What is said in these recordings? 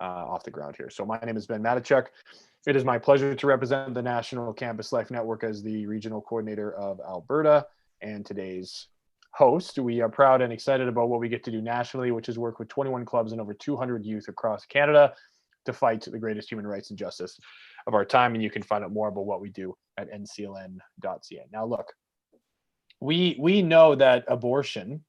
off the ground here. So my name is Ben Matichuk. It is my pleasure to represent the National Campus Life Network as the regional coordinator of Alberta and today's host. We are proud and excited about what we get to do nationally, which is work with 21 clubs and over 200 youth across Canada to fight the greatest human rights and justice of our time. And you can find out more about what we do at ncln.ca. Now, look, we know that abortion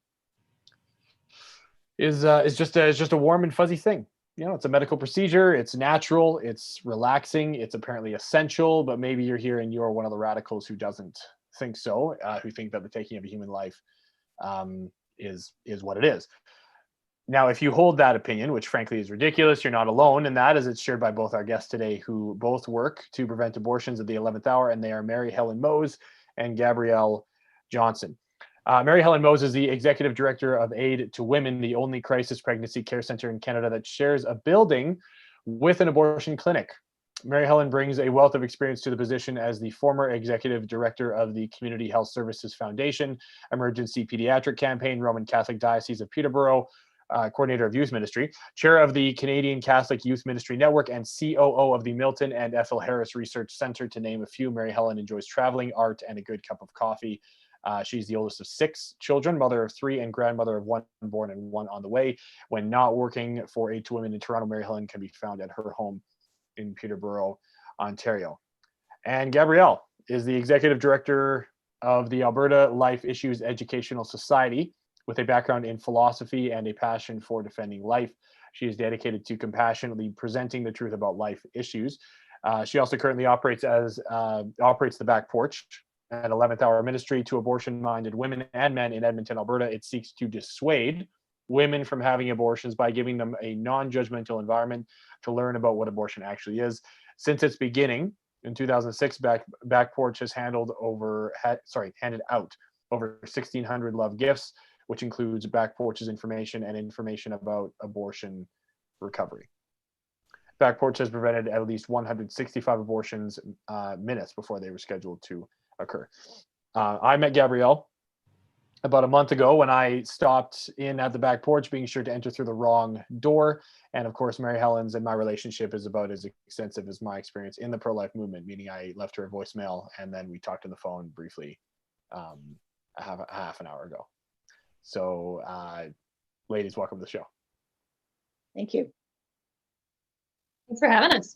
is just a warm and fuzzy thing. You know, it's a medical procedure. It's natural. It's relaxing. It's apparently essential. But maybe you're here and you're one of the radicals who doesn't think so, who think that the taking of a human life is what it is. Now, if you hold that opinion, which frankly is ridiculous, you're not alone in that, as it's shared by both our guests today, who both work to prevent abortions at the 11th hour, and they are Mary Helen Mose and Gabrielle Johnson. Mary Helen Mose is the Executive Director of Aid to Women, the only crisis pregnancy care center in Canada that shares a building with an abortion clinic. Mary Helen brings a wealth of experience to the position as the former Executive Director of the Community Health Services Foundation, Emergency Pediatric Campaign, Roman Catholic Diocese of Peterborough, Coordinator of Youth Ministry, Chair of the Canadian Catholic Youth Ministry Network, and COO of the Milton and Ethel Harris Research Center, to name a few. Mary Helen enjoys traveling, art, and a good cup of coffee. She's the oldest of 6 children, mother of 3, and grandmother of 1 born and 1 on the way. When not working for Aid to Women in Toronto, Mary Helen can be found at her home in Peterborough, Ontario. And Gabrielle is the Executive Director of the Alberta Life Issues Educational Society, with a background in philosophy and a passion for defending life. She is dedicated to compassionately presenting the truth about life issues. She also currently operates the Back Porch, an 11th hour ministry to abortion-minded women and men in Edmonton, Alberta. It seeks to dissuade women from having abortions by giving them a non-judgmental environment to learn about what abortion actually is. Since its beginning in 2006, Back Porch has handed out over 1,600 love gifts, which includes Back Porch's information and information about abortion recovery. Back Porch has prevented at least 165 abortions minutes before they were scheduled to occur. I met Gabrielle about a month ago when I stopped in at the Back Porch, being sure to enter through the wrong door. And of course, Mary Helen's and my relationship is about as extensive as my experience in the pro-life movement, meaning I left her a voicemail and then we talked on the phone briefly half an hour ago. So, ladies, welcome to the show. Thank you. Thanks for having us.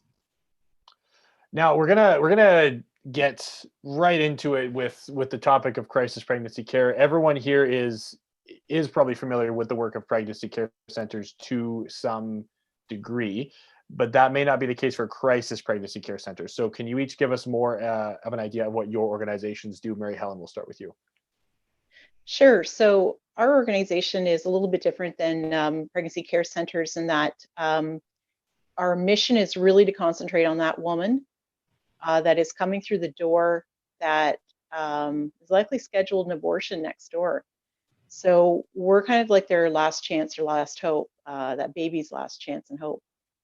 Now we're gonna get right into it with the topic of crisis pregnancy care. Everyone here is probably familiar with the work of pregnancy care centers to some degree, but that may not be the case for crisis pregnancy care centers. So can you each give us more of an idea of what your organizations do? Mary Helen, we'll start with you. Sure. So our organization is a little bit different than pregnancy care centers in that our mission is really to concentrate on that woman that is coming through the door that is likely scheduled an abortion next door. So we're kind of like their last chance or last hope, that baby's last chance and hope.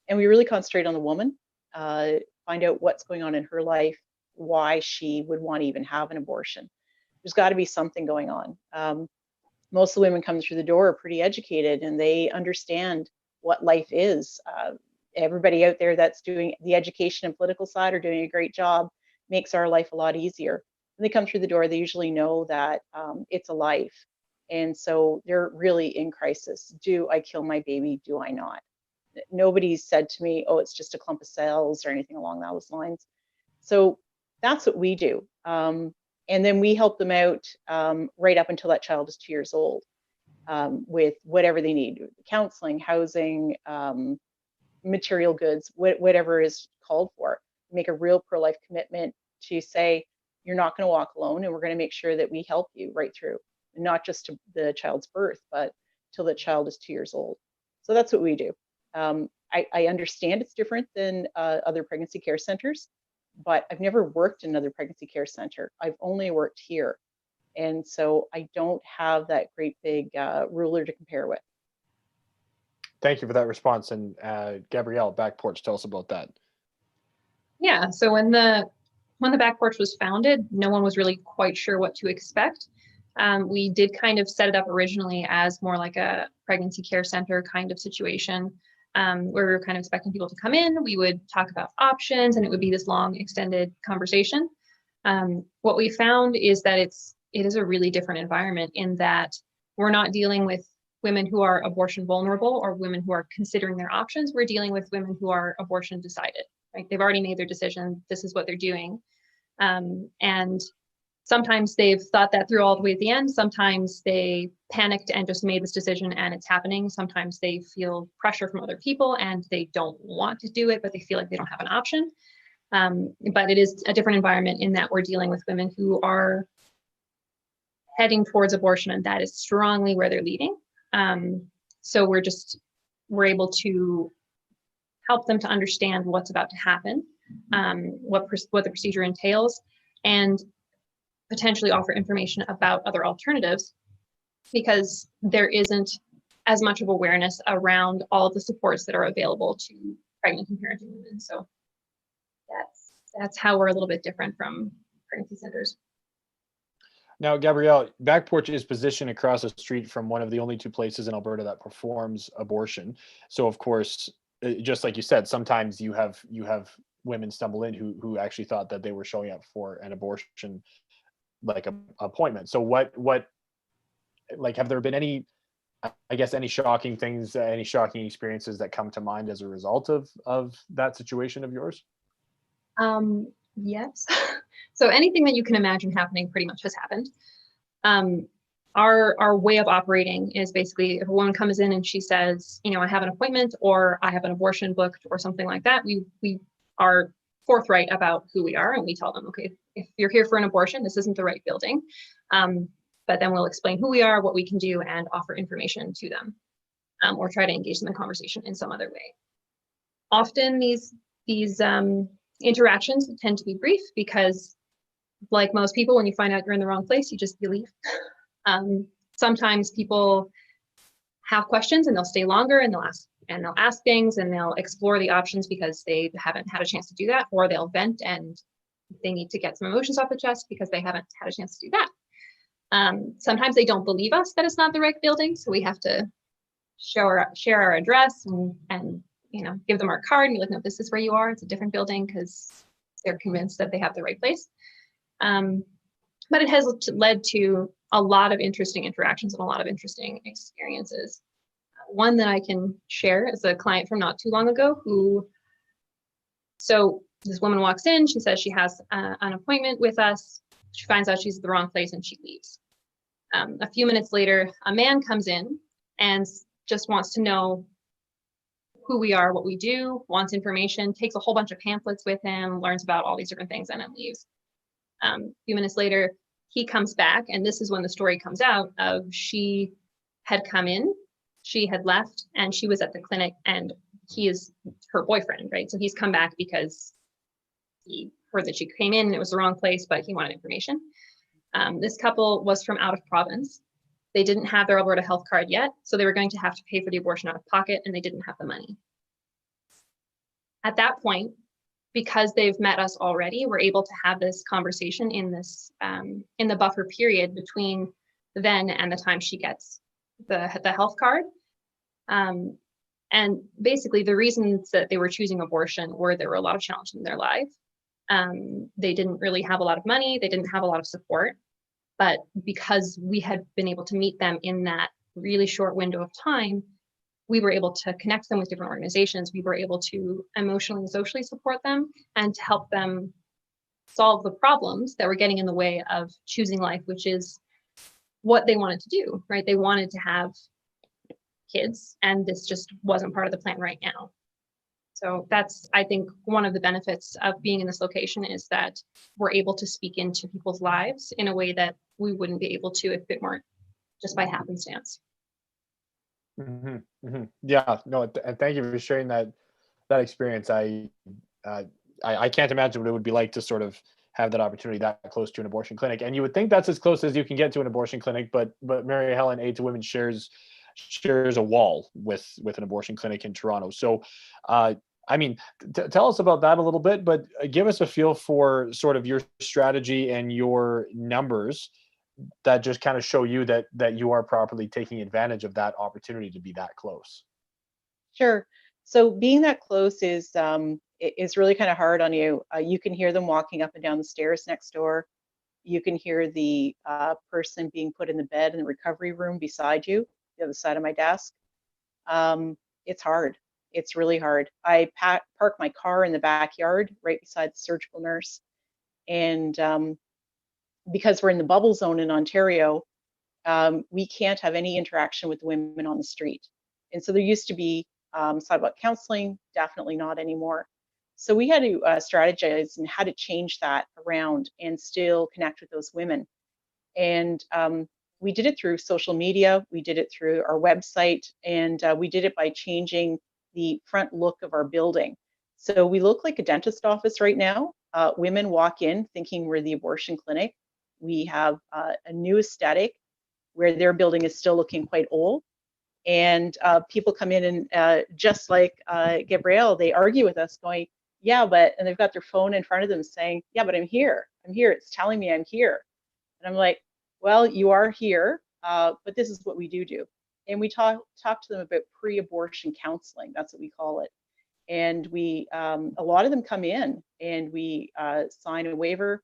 And we really concentrate on the woman, find out what's going on in her life, why she would want to even have an abortion. There's got to be something going on. Most of the women coming through the door are pretty educated and they understand what life is. Everybody out there that's doing the education and political side are doing a great job, makes our life a lot easier. When they come through the door, they usually know that it's a life. And so they're really in crisis. Do I kill my baby? Do I not? Nobody's said to me, oh, it's just a clump of cells or anything along those lines. So that's what we do. And then we help them out right up until that child is 2 years old with whatever they need, counseling, housing, material goods, whatever is called for. Make a real pro-life commitment to say, you're not going to walk alone, and we're going to make sure that we help you right through, not just to the child's birth, but till the child is 2 years old. So that's what we do. I understand it's different than other pregnancy care centers, but I've never worked in another pregnancy care center. I've only worked here. And so I don't have that great big ruler to compare with. Thank you for that response. And Gabrielle, Back Porch, tell us about that. Yeah, so when the Back Porch was founded, no one was really quite sure what to expect. We did kind of set it up originally as more like a pregnancy care center kind of situation. where we were kind of expecting people to come in. We would talk about options, and it would be this long, extended conversation. What we found is that it is a really different environment in that we're not dealing with women who are abortion vulnerable or women who are considering their options. We're dealing with women who are abortion decided, right? They've already made their decision. This is what they're doing. And sometimes they've thought that through all the way at the end. Sometimes they panicked and just made this decision and it's happening. Sometimes they feel pressure from other people and they don't want to do it, but they feel like they don't have an option. But it is a different environment in that we're dealing with women who are heading towards abortion, and that is strongly where they're leading. So we're able to help them to understand what's about to happen, what the procedure entails, and potentially offer information about other alternatives, because there isn't as much of awareness around all of the supports that are available to pregnant and parenting women. So that's how we're a little bit different from pregnancy centers. Now, Gabrielle, Back Porch is positioned across the street from one of the only two places in Alberta that performs abortion. So, of course, just like you said, sometimes you have women stumble in who actually thought that they were showing up for an abortion, like a appointment. So, what like, have there been any, I guess, any shocking things, any shocking experiences that come to mind as a result of that situation of yours? Yes. So anything that you can imagine happening pretty much has happened. Our way of operating is basically, if a woman comes in and she says, I have an appointment or I have an abortion booked or something like that, we are forthright about who we are, and we tell them, okay, if you're here for an abortion, this isn't the right building. But then we'll explain who we are, what we can do, and offer information to them, or try to engage them in conversation in some other way. Often these interactions tend to be brief because, like most people, when you find out you're in the wrong place, you leave. Sometimes people have questions and they'll stay longer and they'll ask things and they'll explore the options because they haven't had a chance to do that, or they'll vent and they need to get some emotions off the chest because they haven't had a chance to do that. Sometimes they don't believe us that it's not the right building, so we have to share our address and give them our card and be like, no, this is where you are. It's a different building, because they're convinced that they have the right place. But it has led to a lot of interesting interactions and a lot of interesting experiences. One that I can share is a client from not too long ago so this woman walks in, she says she has an appointment with us. She finds out she's at the wrong place and she leaves. A few minutes later, a man comes in and just wants to know who we are, what we do, wants information, takes a whole bunch of pamphlets with him, learns about all these different things, and then leaves. A few minutes later, he comes back, and this is when the story comes out of she had come in, she had left, and she was at the clinic, and he is her boyfriend, right? So he's come back because he heard that she came in and it was the wrong place, but he wanted information. This couple was from out of province. They didn't have their Alberta health card yet, so they were going to have to pay for the abortion out of pocket, and they didn't have the money. At that point, because they've met us already, we're able to have this conversation in the buffer period between then and the time she gets the health card. And basically, the reasons that they were choosing abortion were there were a lot of challenges in their life. They didn't really have a lot of money. They didn't have a lot of support. But because we had been able to meet them in that really short window of time, we were able to connect them with different organizations. We were able to emotionally and socially support them and to help them solve the problems that were getting in the way of choosing life, which is what they wanted to do, right? They wanted to have kids, and this just wasn't part of the plan right now. So that's, I think, one of the benefits of being in this location is that we're able to speak into people's lives in a way that we wouldn't be able to if it weren't just by happenstance. Mm-hmm, mm-hmm. Yeah, no, and thank you for sharing that experience. I can't imagine what it would be like to sort of have that opportunity that close to an abortion clinic. And you would think that's as close as you can get to an abortion clinic, but Mary Helen Aid to Women shares a wall with an abortion clinic in Toronto. So I mean, tell us about that a little bit, but give us a feel for sort of your strategy and your numbers that just kind of show you that you are properly taking advantage of that opportunity to be that close. Sure. So being that close is really kind of hard on you. You can hear them walking up and down the stairs next door. You can hear the person being put in the bed in the recovery room beside you, the other side of my desk. It's hard. It's really hard. I park my car in the backyard right beside the surgical nurse. And because we're in the bubble zone in Ontario, we can't have any interaction with women on the street. And so there used to be sidewalk counseling, definitely not anymore. So we had to strategize and how to change that around and still connect with those women. And we did it through social media, we did it through our website, and we did it by changing the front look of our building. So we look like a dentist office right now. Women walk in thinking we're the abortion clinic. We have a new aesthetic where their building is still looking quite old. And people come in and just like Gabrielle, they argue with us going, yeah, but, and they've got their phone in front of them saying, yeah, but I'm here. I'm here. It's telling me I'm here. And I'm like, well, you are here, but this is what we do. And we talk to them about pre-abortion counseling. That's what we call it. And we, a lot of them come in and we sign a waiver.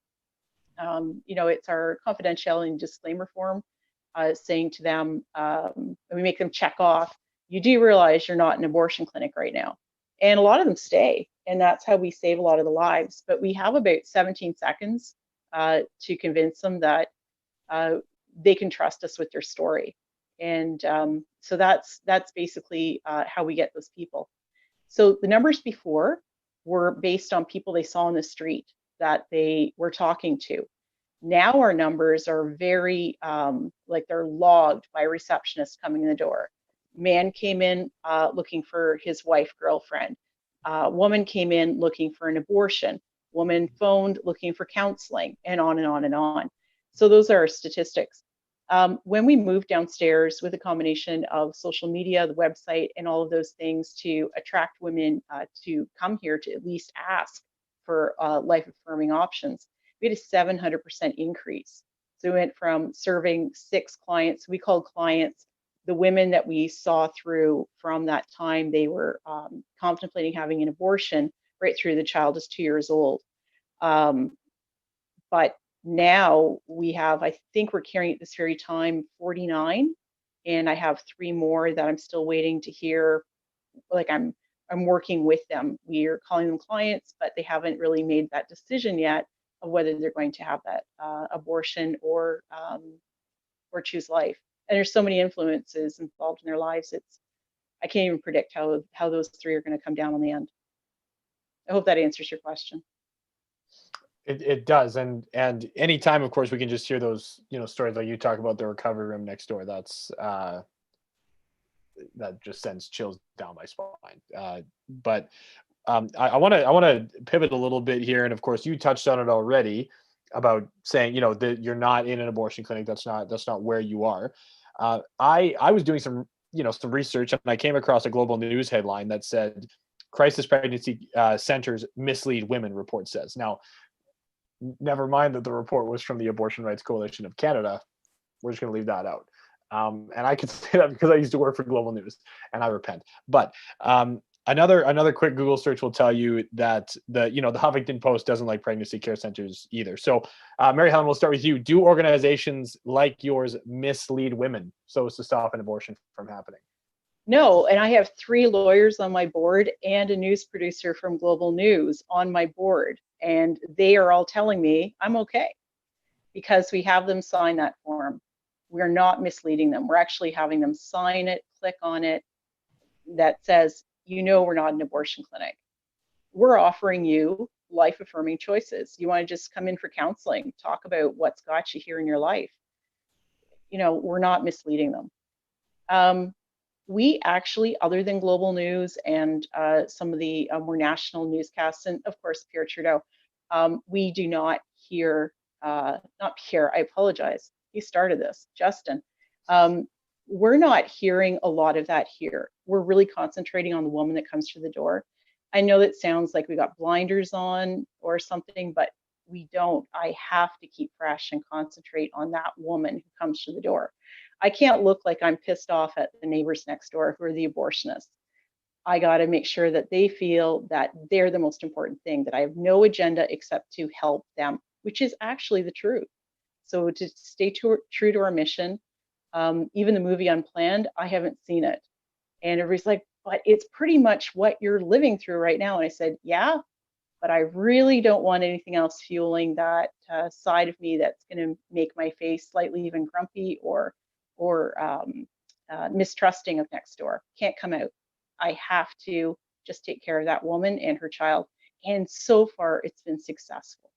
It's our confidentiality and disclaimer form saying to them, and we make them check off, you do realize you're not an abortion clinic right now. And a lot of them stay, and that's how we save a lot of the lives. But we have about 17 seconds to convince them that they can trust us with their story. And so that's basically how we get those people. So the numbers before were based on people they saw on the street that they were talking to. Now our numbers are very, like they're logged by a receptionist coming in the door. Man came in looking for his wife, girlfriend. Woman came in looking for an abortion. Woman phoned looking for counseling, and on and on and on. So those are our statistics. When we moved downstairs with a combination of social media, the website, and all of those things to attract women to come here to at least ask for life-affirming options, we had a 700% increase. So we went from serving 6 clients, we called clients the women that we saw through from that time they were contemplating having an abortion, right through the child is 2 years old. But now we have, I think we're carrying at this very time 49, and I have 3 more that I'm still waiting to hear. Like I'm working with them. We are calling them clients, but they haven't really made that decision yet of whether they're going to have that abortion or choose life. And there's so many influences involved in their lives. I can't even predict how those 3 are going to come down on the end. I hope that answers your question. It does, and anytime, of course, we can just hear those stories like you talk about the recovery room next door. That's that just sends chills down my spine. But I want to pivot a little bit here, and of course, you touched on it already about saying that you're not in an abortion clinic. That's not where you are. I was doing some research, and I came across a global news headline that said crisis pregnancy centers mislead women, report says. Now, never mind that the report was from the Abortion Rights Coalition of Canada. We're just going to leave that out. And I can say that because I used to work for Global News, and I repent. But another quick Google search will tell you that the Huffington Post doesn't like pregnancy care centers either. So, Mary Helen, we'll start with you. Do organizations like yours mislead women so as to stop an abortion from happening? No, and I have 3 lawyers on my board and a news producer from Global News on my board, and they are all telling me I'm okay because we have them sign that form. We're not misleading them. We're actually having them sign it, click on it, that says, we're not an abortion clinic. We're offering you life-affirming choices. You want to just come in for counseling, talk about what's got you here in your life. We're not misleading them. We actually, other than Global News and some of the more national newscasts, and of course, Pierre Trudeau, we do not hear, not Pierre, I apologize. He started this, Justin. We're not hearing a lot of that here. We're really concentrating on the woman that comes through the door. I know that sounds like we got blinders on or something, but we don't. I have to keep fresh and concentrate on that woman who comes through the door. I can't look like I'm pissed off at the neighbors next door who are the abortionists. I got to make sure that they feel that they're the most important thing, that I have no agenda except to help them, which is actually the truth. So to stay true to our mission, even the movie Unplanned, I haven't seen it. And everybody's like, but it's pretty much what you're living through right now. And I said, yeah, but I really don't want anything else fueling that side of me that's going to make my face slightly even grumpy or mistrusting of next door. Can't come out. I have to just take care of that woman and her child. And so far, it's been successful.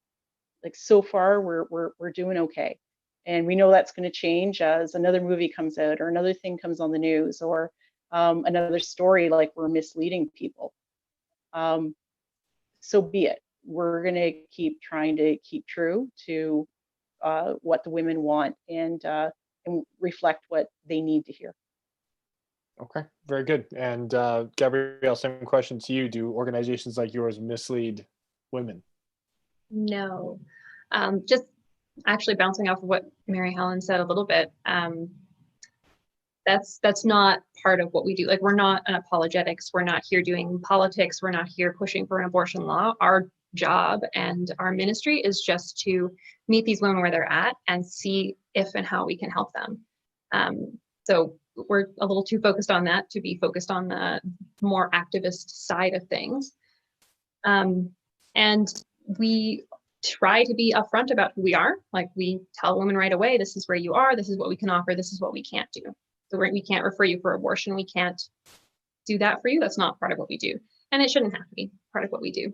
Like so far, we're doing okay. And we know that's going to change as another movie comes out or another thing comes on the news or another story like we're misleading people. So be it. We're going to keep trying to keep true to what the women want and reflect what they need to hear. Okay, very good. And Gabrielle, same question to you. Do organizations like yours mislead women? No. Just actually bouncing off of what Mary Helen said a little bit. That's not part of what we do. Like, we're not an apologetics. We're not here doing politics. We're not here pushing for an abortion law. Our job and our ministry is just to meet these women where they're at and see if and how we can help them. So we're a little too focused on that to be focused on the more activist side of things. And we try to be upfront about who we are. Like, we tell women right away, this is where you are, this is what we can offer, this is what we can't do. So we can't refer you for abortion, we can't do that for you. That's not part of what we do. And it shouldn't have to be part of what we do.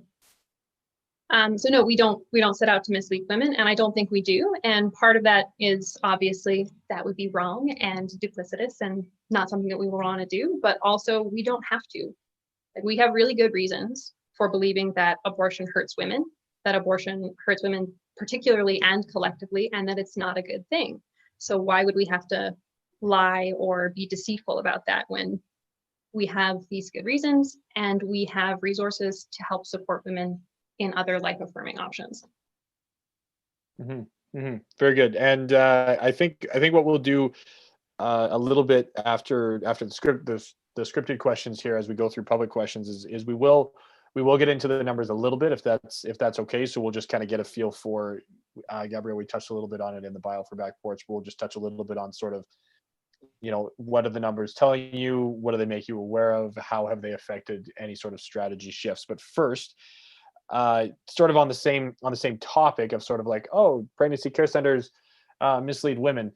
So no, we don't set out to mislead women, and I don't think we do. And part of that is obviously that would be wrong and duplicitous and not something that we want to do, but also we don't have to. Like, we have really good reasons for believing that abortion hurts women, that abortion hurts women particularly and collectively, and that it's not a good thing. So why would we have to lie or be deceitful about that when we have these good reasons and we have resources to help support women in other life-affirming options? Mm-hmm. Mm-hmm. Very good. And I think what we'll do a little bit after the scripted questions here, as we go through public questions, is we will get into the numbers a little bit, if that's okay. So we'll just kind of get a feel for Gabrielle. We touched a little bit on it in the bio for Back Porch. We'll just touch a little bit on sort of, what are the numbers telling you? What do they make you aware of? How have they affected any sort of strategy shifts? But first, sort of on the same topic of sort of like, oh, pregnancy care centers mislead women.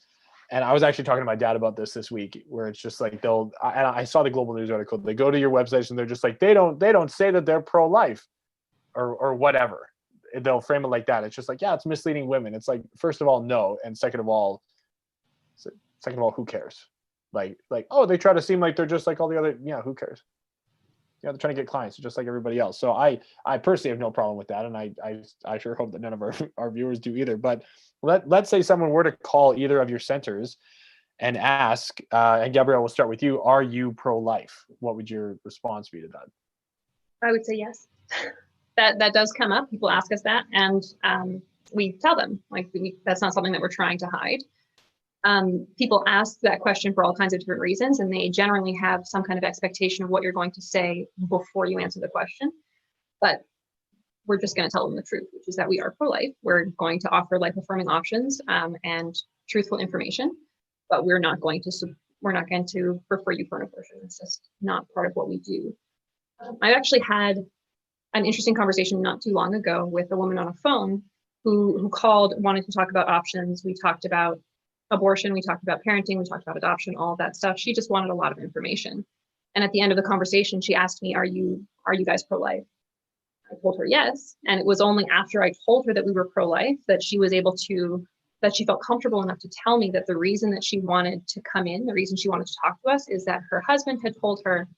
And I was actually talking to my dad about this week, where it's just like I saw the Global News article. They go to your websites and they're just like, they don't say that they're pro-life or whatever. They'll frame it like that. It's just like, yeah, it's misleading women. It's like, first of all, no, and second of all, who cares? Like, oh, they try to seem like they're just like all the other. Yeah, who cares? They're trying to get clients just like everybody else. So I personally have no problem with that, and I sure hope that none of our viewers do either. But let's say someone were to call either of your centers and ask, and Gabrielle, we'll start with you. Are you pro-life? What would your response be to that? I would say yes. That does come up. People ask us that, and we tell them, like, that's not something that we're trying to hide. People ask that question for all kinds of different reasons, and they generally have some kind of expectation of what you're going to say before you answer the question. But we're just going to tell them the truth, which is that we are pro-life. We're going to offer life-affirming options and truthful information, but we're not going to refer you for an abortion. It's just not part of what we do. I actually had an interesting conversation not too long ago with a woman on a phone who called, wanted to talk about options. We talked about abortion, we talked about parenting, we talked about adoption, all of that stuff. She just wanted a lot of information. And at the end of the conversation, she asked me, are you guys pro-life? I told her yes. And it was only after I told her that we were pro-life that she felt comfortable enough to tell me that the reason that she wanted to come in, the reason she wanted to talk to us, is that her husband had told her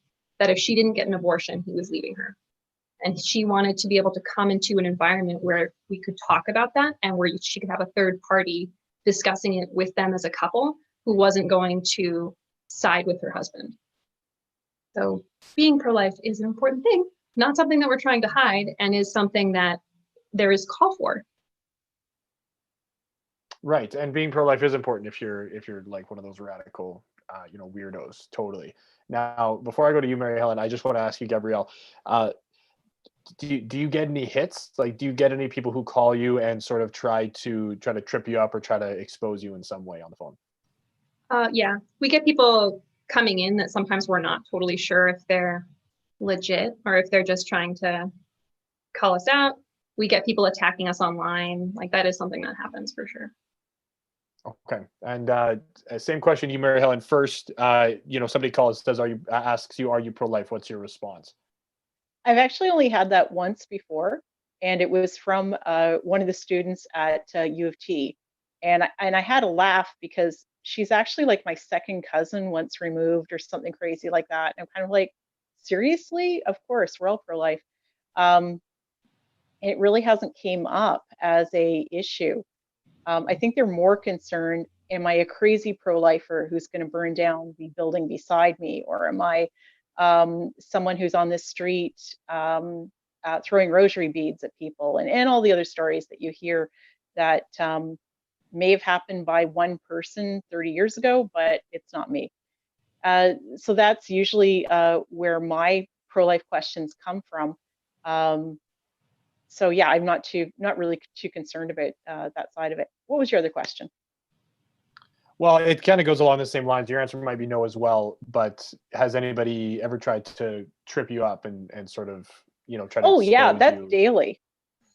that if she didn't get an abortion, he was leaving her. And she wanted to be able to come into an environment where we could talk about that and where she could have a third party discussing it with them as a couple who wasn't going to side with her husband. So being pro-life is an important thing, not something that we're trying to hide, and is something that there is call for. Right, and being pro-life is important if you're like one of those radical, weirdos, totally. Now, before I go to you, Mary Helen, I just want to ask you, Gabrielle, do you get any hits? Like, do you get any people who call you and sort of try to trip you up or try to expose you in some way on the phone? Yeah, we get people coming in that sometimes we're not totally sure if they're legit or if they're just trying to call us out. We get people attacking us online. Like that is something that happens for sure. Okay. And same question to you, Mary Helen. First, somebody calls, asks you, are you pro-life? What's your response? I've actually only had that once before, and it was from one of the students at U of T. And I had a laugh because she's actually like my second cousin once removed or something crazy like that. And I'm kind of like, seriously? Of course, we're all pro-life. It really hasn't came up as a issue. I think they're more concerned, am I a crazy pro-lifer who's going to burn down the building beside me? Or am I someone who's on the street throwing rosary beads at people, and all the other stories that you hear that may have happened by one person 30 years ago, but it's not me. So that's usually where my pro-life questions come from. So yeah, I'm not really too concerned about that side of it. What was your other question? Well, it kind of goes along the same lines. Your answer might be no as well, but has anybody ever tried to trip you up and sort of, try to Oh yeah, expose that's you? daily.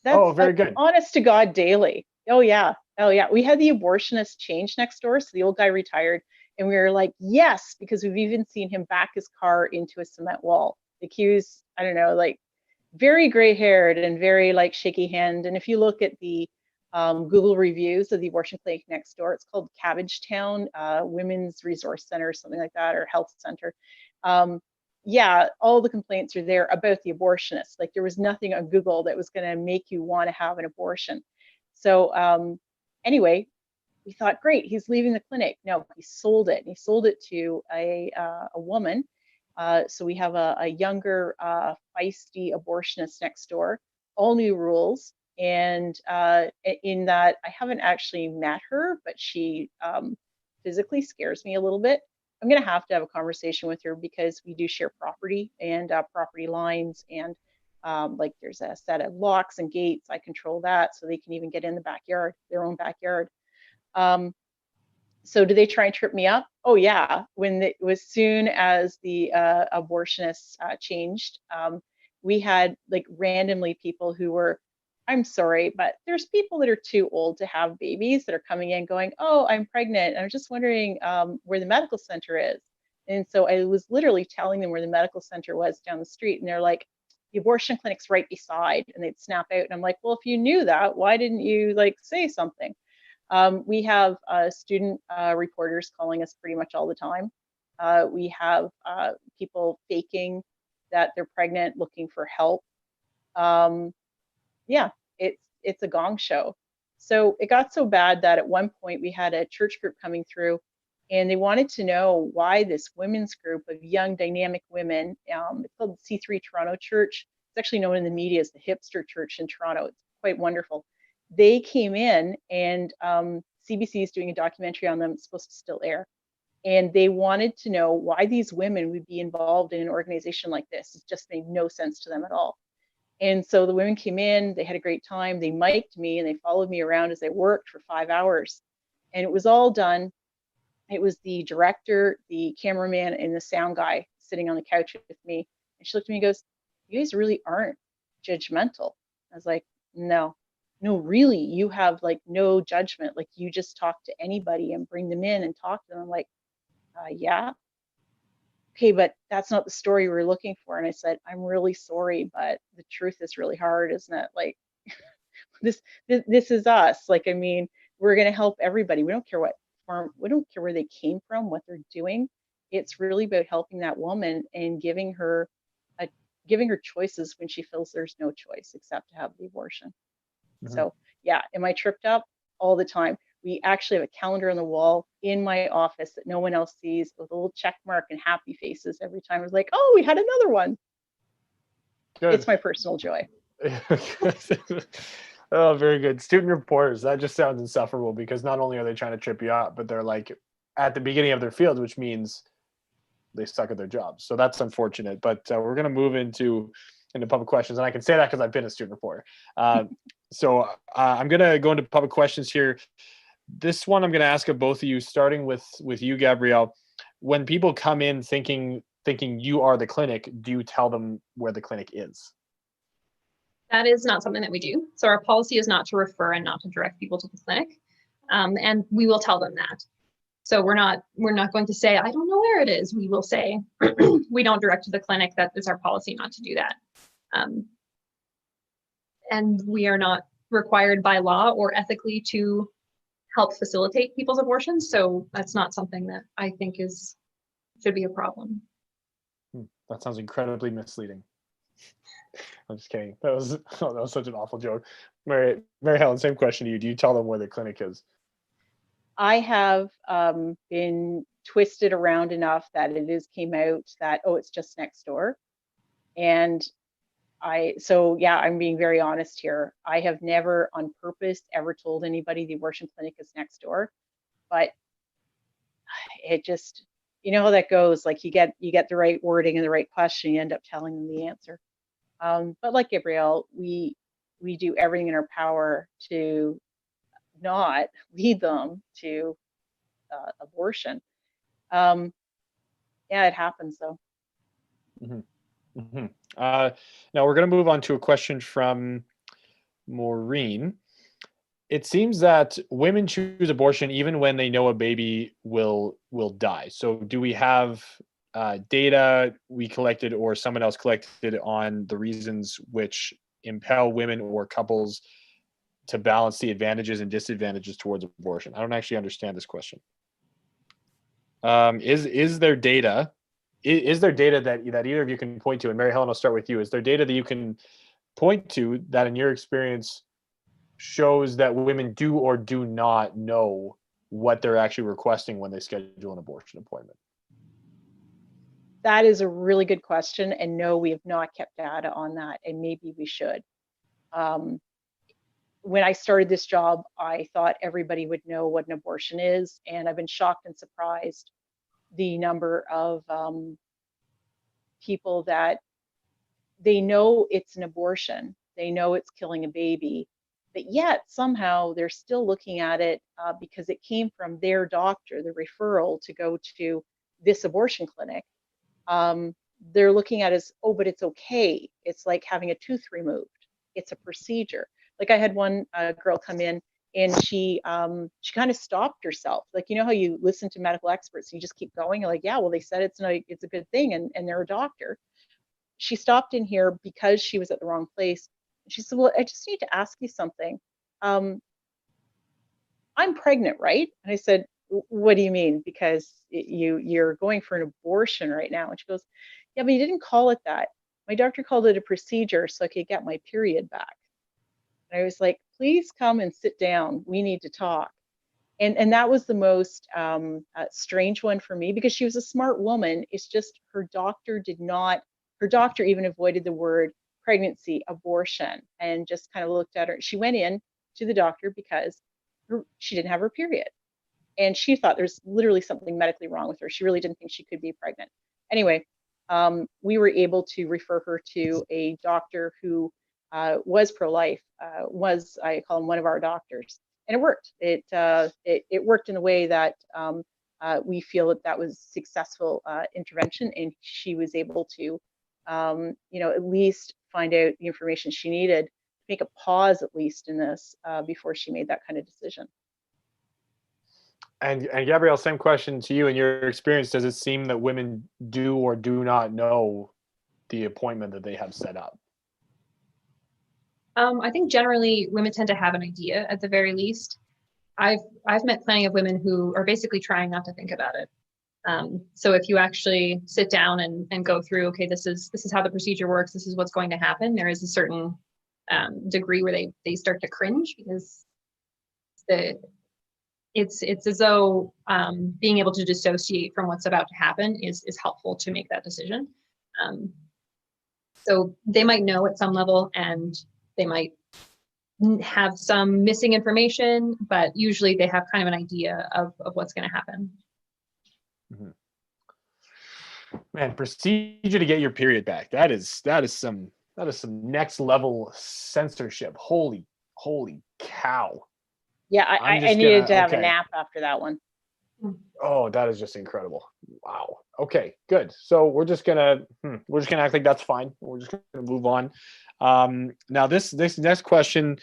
Oh, That's very good. honest to God daily. Oh yeah. Oh yeah. We had the abortionist change next door. So the old guy retired and we were like, yes, because we've even seen him back his car into a cement wall. Like he was, I don't know, like very gray haired and very like shaky hand. And if you look at the Google reviews of the abortion clinic next door, it's called Cabbage Town Women's Resource Center or something like that, or Health Center. Yeah, all the complaints are there about the abortionist. Like there was nothing on Google that was going to make you want to have an abortion. So anyway, we thought, great, he's leaving the clinic. No, he sold it. He sold it to a woman. So we have a younger, feisty abortionist next door. All new rules. And in that, I haven't actually met her, but she physically scares me a little bit. I'm going to have a conversation with her because we do share property and property lines, and like there's a set of locks and gates. I control that so they can even get in the backyard, their own backyard. So do they try and trip me up? Oh yeah. As soon as the abortionists changed, we had like randomly people who were, I'm sorry, but there's people that are too old to have babies that are coming in going, oh, I'm pregnant. I'm just wondering where the medical center is. And so I was literally telling them where the medical center was down the street. And they're like, the abortion clinic's right beside. And they'd snap out. And I'm like, well, if you knew that, why didn't you like say something? We have student reporters calling us pretty much all the time. We have people faking that they're pregnant, looking for help. Yeah, it's a gong show. So it got so bad that at one point we had a church group coming through, and they wanted to know why this women's group of young, dynamic women, it's called C3 Toronto Church. It's actually known in the media as the hipster church in Toronto. It's quite wonderful. They came in, and CBC is doing a documentary on them. It's supposed to still air. And they wanted to know why these women would be involved in an organization like this. It just made no sense to them at all. And so the women came in, they had a great time. They mic'd me and they followed me around as I worked for 5 hours. And it was all done. It was the director, the cameraman, and the sound guy sitting on the couch with me. And she looked at me and goes, you guys really aren't judgmental. I was like, no, really, you have like no judgment. Like you just talk to anybody and bring them in and talk to them. I'm like, yeah. Okay, but that's not the story we're looking for. And I said, I'm really sorry, but the truth is really hard, isn't it? Like this is us. Like, I mean, we're going to help everybody. We don't care what farm, we don't care where they came from, what they're doing. It's really about helping that woman and giving her choices when she feels there's no choice except to have the abortion. Mm-hmm. So yeah, am I tripped up? All the time. We actually have a calendar on the wall in my office that no one else sees with a little check mark and happy faces every time. I was like, oh, we had another one. Good. It's my personal joy. Oh, very good. Student reporters, that just sounds insufferable because not only are they trying to trip you up, but they're like at the beginning of their field, which means they suck at their jobs. So that's unfortunate. But we're going to move into public questions, and I can say that because I've been a student reporter. So I'm going to go into public questions here. This one I'm going to ask of both of you, starting with you, Gabrielle. When people come in thinking you are the clinic, do you tell them where the clinic is? That is not something that we do. So our policy is not to refer and not to direct people to the clinic. And we will tell them that. So we're not going to say, I don't know where it is. We will say, we don't direct to the clinic. That is our policy not to do that. And we are not required by law or ethically to help facilitate people's abortions. So that's not something that I think should be a problem. That sounds incredibly misleading. I'm just kidding. That was such an awful joke. Mary Helen, same question to you. Do you tell them where the clinic is? I have been twisted around enough that it came out that, oh, it's just next door. And I'm being very honest here. I have never on purpose ever told anybody the abortion clinic is next door, but it just, you know how that goes. Like you get the right wording and the right question, you end up telling them the answer. But like Gabrielle, we do everything in our power to not lead them to abortion. Yeah, it happens though. Mm-hmm. Mm-hmm. Now we're going to move on to a question from Maureen. It seems that women choose abortion even when they know a baby will die. So do we have data we collected or someone else collected on the reasons which impel women or couples to balance the advantages and disadvantages towards abortion? I don't actually understand this question. Is there data? Is there data that either of you can point to? And Mary Helen, I'll start with you. Is there data that you can point to that, in your experience, shows that women do or do not know what they're actually requesting when they schedule an abortion appointment? That is a really good question. And no, we have not kept data on that. And maybe we should. When I started this job, I thought everybody would know what an abortion is. And I've been shocked and surprised the number of people that they know it's an abortion. They know it's killing a baby, but yet somehow they're still looking at it because it came from their doctor, the referral to go to this abortion clinic. They're looking at it as, oh, but it's okay. It's like having a tooth removed. It's a procedure. Like I had one girl come in and she kind of stopped herself. Like, you know how you listen to medical experts and you just keep going? You're like, yeah, well, they said it's a good thing and they're a doctor. She stopped in here because she was at the wrong place. She said, well, I just need to ask you something. I'm pregnant, right? And I said, what do you mean? Because you're going for an abortion right now. And she goes, yeah, but you didn't call it that. My doctor called it a procedure so I could get my period back. And I was like, please come and sit down. We need to talk. And that was the most strange one for me because she was a smart woman. It's just her doctor even avoided the word pregnancy, abortion, and just kind of looked at her. She went in to the doctor because she didn't have her period. And she thought there's literally something medically wrong with her. She really didn't think she could be pregnant. Anyway, we were able to refer her to a doctor who was pro-life, I call him one of our doctors. And it worked. It worked in a way that we feel that was successful intervention, and she was able to, at least find out the information she needed, make a pause at least in this before she made that kind of decision. And Gabrielle, same question to you. In your experience, does it seem that women do or do not know the appointment that they have set up? I think generally women tend to have an idea at the very least. I've met plenty of women who are basically trying not to think about it. So if you actually sit down and go through, okay, this is how the procedure works, this is what's going to happen, there is a certain degree where they start to cringe because it's as though being able to dissociate from what's about to happen is helpful to make that decision. So they might know at some level and they might have some missing information, but usually they have kind of an idea of what's going to happen. Mm-hmm. Man, procedure to get your period back. That is some next level censorship. Holy cow. Yeah, I'm I just needed gonna to have a okay. nap after that one. Oh, that is just incredible. Wow. Okay, good. So we're just gonna act like that's fine. We're just gonna move on. Now this next question.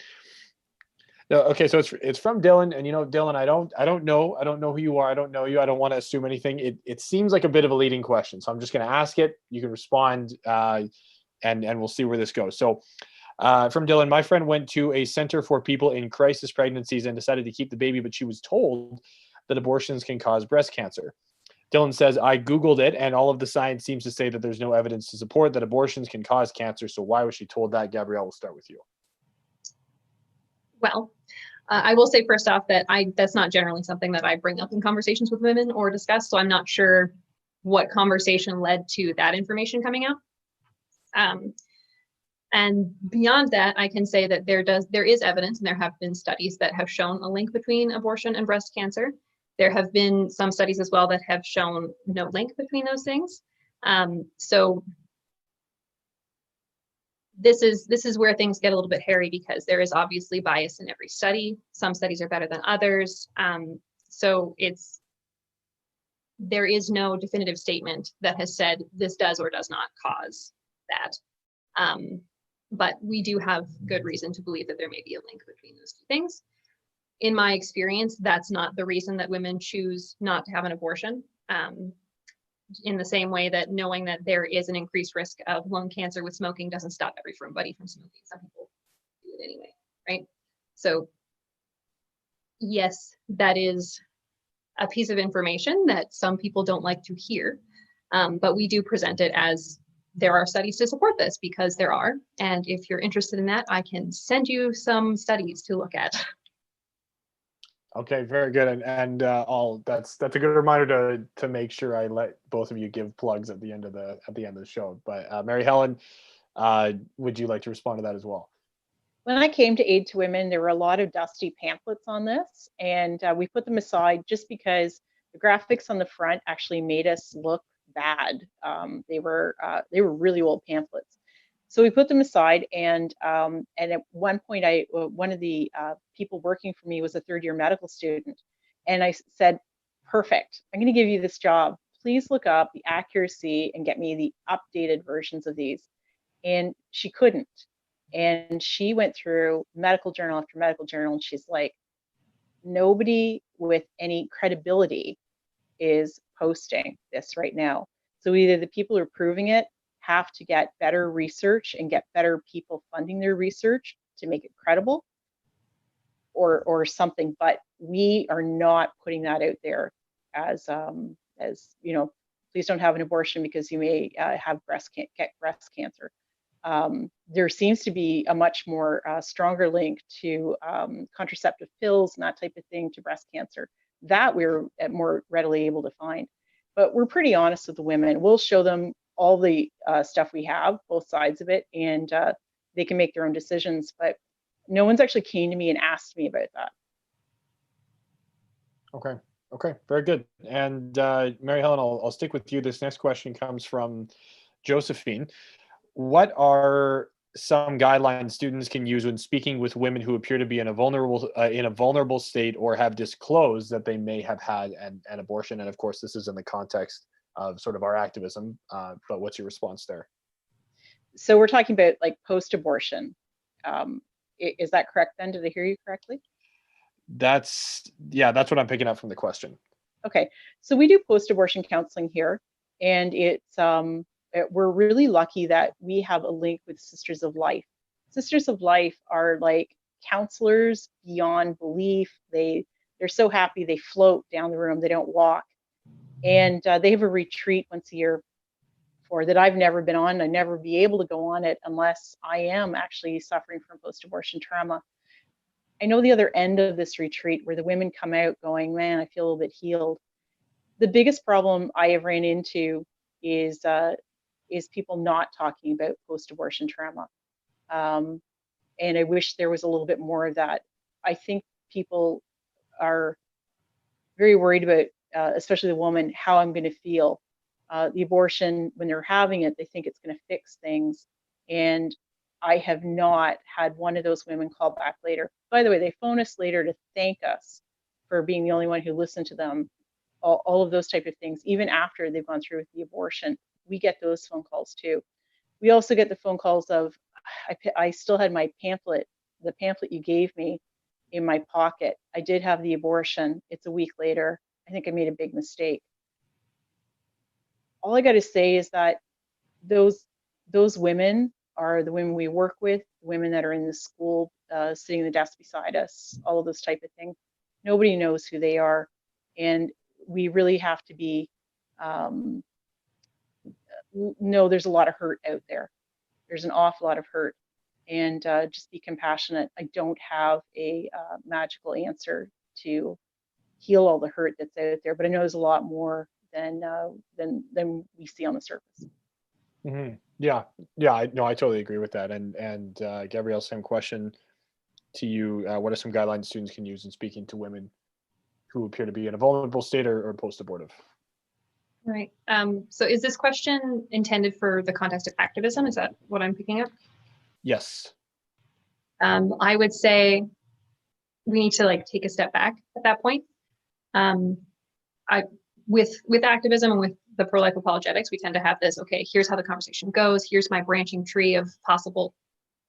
No, okay, so it's from Dylan, and Dylan, I don't know who you are. I don't know you. I don't want to assume anything. It seems like a bit of a leading question, so I'm just gonna ask it. You can respond, and we'll see where this goes. So. From Dylan, my friend went to a center for people in crisis pregnancies and decided to keep the baby, but she was told that abortions can cause breast cancer. Dylan says, I Googled it, and all of the science seems to say that there's no evidence to support that abortions can cause cancer. So why was she told that? Gabrielle, we'll start with you. Well, I will say first off that that's not generally something that I bring up in conversations with women or discuss. So I'm not sure what conversation led to that information coming out. And beyond that, I can say that there is evidence, and there have been studies that have shown a link between abortion and breast cancer. There have been some studies as well that have shown no link between those things. So this is where things get a little bit hairy, because there is obviously bias in every study. Some studies are better than others. So there is no definitive statement that has said this does or does not cause that. But we do have good reason to believe that there may be a link between those two things. In my experience, that's not the reason that women choose not to have an abortion. In the same way that knowing that there is an increased risk of lung cancer with smoking doesn't stop everybody from smoking. Some people do it anyway, right? So yes, that is a piece of information that some people don't like to hear, but we do present it as there are studies to support this, because there are. And if you're interested in that, I can send you some studies to look at. Okay, very good. And that's a good reminder to make sure I let both of you give plugs at the end of the show. But Mary Helen, would you like to respond to that as well? When I came to Aid to Women, there were a lot of dusty pamphlets on this, and we put them aside just because the graphics on the front actually made us look bad. They were really old pamphlets, so we put them aside. And at one point, one of the people working for me was a third-year medical student, and I said, "Perfect, I'm going to give you this job. Please look up the accuracy and get me the updated versions of these." And she couldn't. And she went through medical journal after medical journal, and she's like, nobody with any credibility is posting this right now. So either the people who are proving it have to get better research and get better people funding their research to make it credible, or something. But we are not putting that out there as please don't have an abortion because you may get breast cancer. There seems to be a much more stronger link to contraceptive pills and that type of thing to breast cancer that we're more readily able to find. But we're pretty honest with the women. We'll show them all the stuff we have, both sides of it, and they can make their own decisions. But no one's actually came to me and asked me about that. Okay, very good. And Mary Helen, I'll stick with you. This next question comes from Josephine. What are some guidelines students can use when speaking with women who appear to be in a vulnerable state or have disclosed that they may have had an abortion? And of course, this is in the context of sort of our activism. But what's your response there? So we're talking about like post-abortion. Is that correct then? Did I hear you correctly? That's what I'm picking up from the question. Okay, so we do post-abortion counseling here, and we're really lucky that we have a link with Sisters of Life. Sisters of Life are like counselors beyond belief. They're so happy they float down the room, they don't walk. And they have a retreat once a year that I've never been on. I never be able to go on it unless I am actually suffering from post-abortion trauma. I know the other end of this retreat where the women come out going, man, I feel a little bit healed. The biggest problem I have ran into is people not talking about post-abortion trauma. And I wish there was a little bit more of that. I think people are very worried about, especially the woman, how I'm going to feel the abortion, when they're having it, they think it's going to fix things. And I have not had one of those women call back later. By the way, they phone us later to thank us for being the only one who listened to them, all of those type of things, even after they've gone through with the abortion. We get those phone calls too. We also get the phone calls of, I still had my pamphlet, the pamphlet you gave me, in my pocket. I did have the abortion. It's a week later. I think I made a big mistake. All I got to say is that those women are the women we work with, women that are in the school, sitting in the desk beside us, all of those type of things. Nobody knows who they are. And we really have to be, no, there's a lot of hurt out there. There's an awful lot of hurt. And just be compassionate. I don't have a magical answer to heal all the hurt that's out there, but I know there's a lot more than we see on the surface. Mm-hmm. Yeah, I totally agree with that. And Gabrielle, same question to you. What are some guidelines students can use in speaking to women who appear to be in a vulnerable state or post-abortive? Right. So is this question intended for the context of activism? Is that what I'm picking up? Yes. I would say we need to take a step back at that point. With activism and with the pro-life apologetics, we tend to have this, okay, here's how the conversation goes, here's my branching tree of possible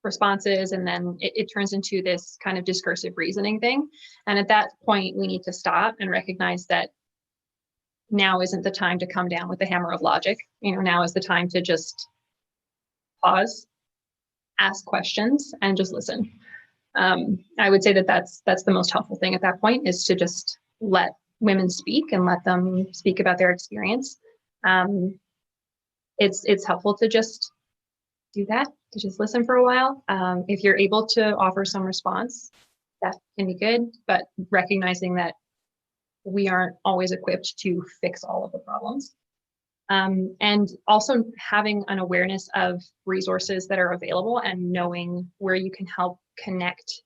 responses, and then it turns into this kind of discursive reasoning thing. And at that point, we need to stop and recognize that now isn't the time to come down with the hammer of logic. Now is the time to just pause, ask questions, and just listen. I would say that that's the most helpful thing at that point, is to just let women speak and let them speak about their experience. It's helpful to just do that, to just listen for a while. If you're able to offer some response, that can be good, but recognizing that we aren't always equipped to fix all of the problems. And also having an awareness of resources that are available and knowing where you can help connect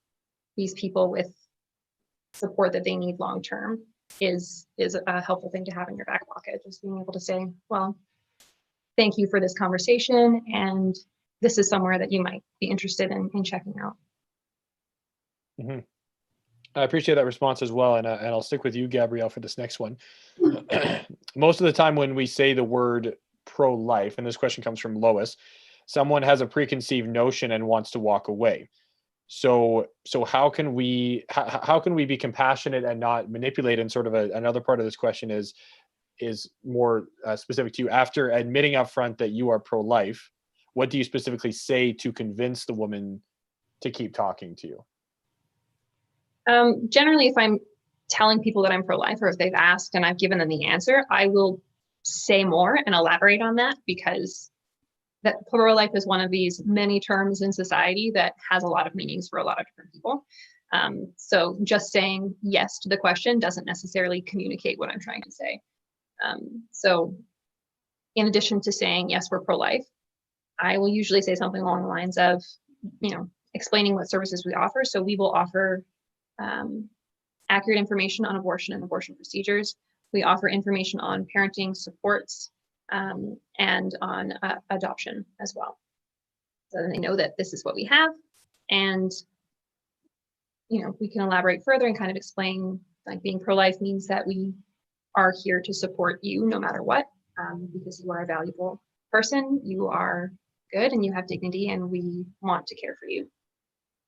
these people with support that they need long-term is a helpful thing to have in your back pocket. Just being able to say, well, thank you for this conversation, and this is somewhere that you might be interested in checking out. Mm-hmm. I appreciate that response as well, and I'll stick with you, Gabrielle, for this next one. Most of the time when we say the word pro-life, and this question comes from Lois, someone has a preconceived notion and wants to walk away. So how can we be compassionate and not manipulate? And sort of another part of this question is more specific to you. After admitting up front that you are pro-life, what do you specifically say to convince the woman to keep talking to you? Generally, if I'm telling people that I'm pro-life, or if they've asked and I've given them the answer, I will say more and elaborate on that, because that pro-life is one of these many terms in society that has a lot of meanings for a lot of different people. So just saying yes to the question doesn't necessarily communicate what I'm trying to say. So in addition to saying, yes, we're pro-life, I will usually say something along the lines of, explaining what services we offer. So we will offer accurate information on abortion and abortion procedures. We offer information on parenting supports, and on adoption as well. So then they know that this is what we have, and we can elaborate further and kind of explain, like, being pro-life means that we are here to support you no matter what, because you are a valuable person, you are good, and you have dignity, and we want to care for you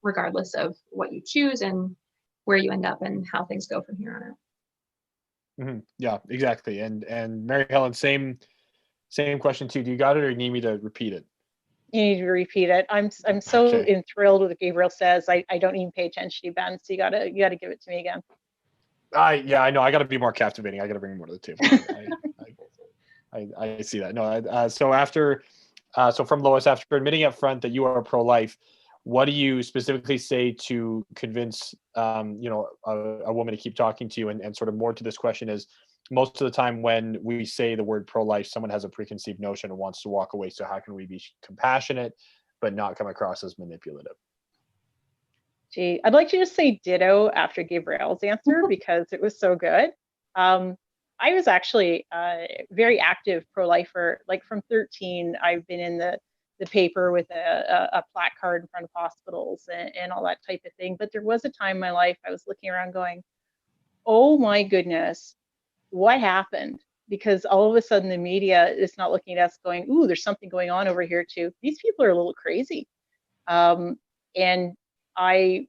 regardless of what you choose and where you end up and how things go from here on out. Mm-hmm. Yeah, exactly. And Mary Helen, same question too. Do you got it, or you need me to repeat it? You need to repeat it. I'm so enthralled with what Gabrielle says. I don't even pay attention to you, Ben. So you gotta give it to me again. I know. I got to be more captivating. I got to bring more to the table. I see that. No. So from Lois, after admitting up front that you are pro-life, what do you specifically say to convince a woman to keep talking to you? And sort of more to this question is, most of the time when we say the word pro-life, someone has a preconceived notion and wants to walk away. So how can we be compassionate but not come across as manipulative? I'd like to just say ditto after Gabrielle's answer because it was so good. I was actually very active pro-lifer. Like from 13, I've been in the paper with a placard in front of hospitals and all that type of thing. But there was a time in my life I was looking around going, oh my goodness, what happened? Because all of a sudden the media is not looking at us going, ooh, there's something going on over here too. These people are a little crazy. And I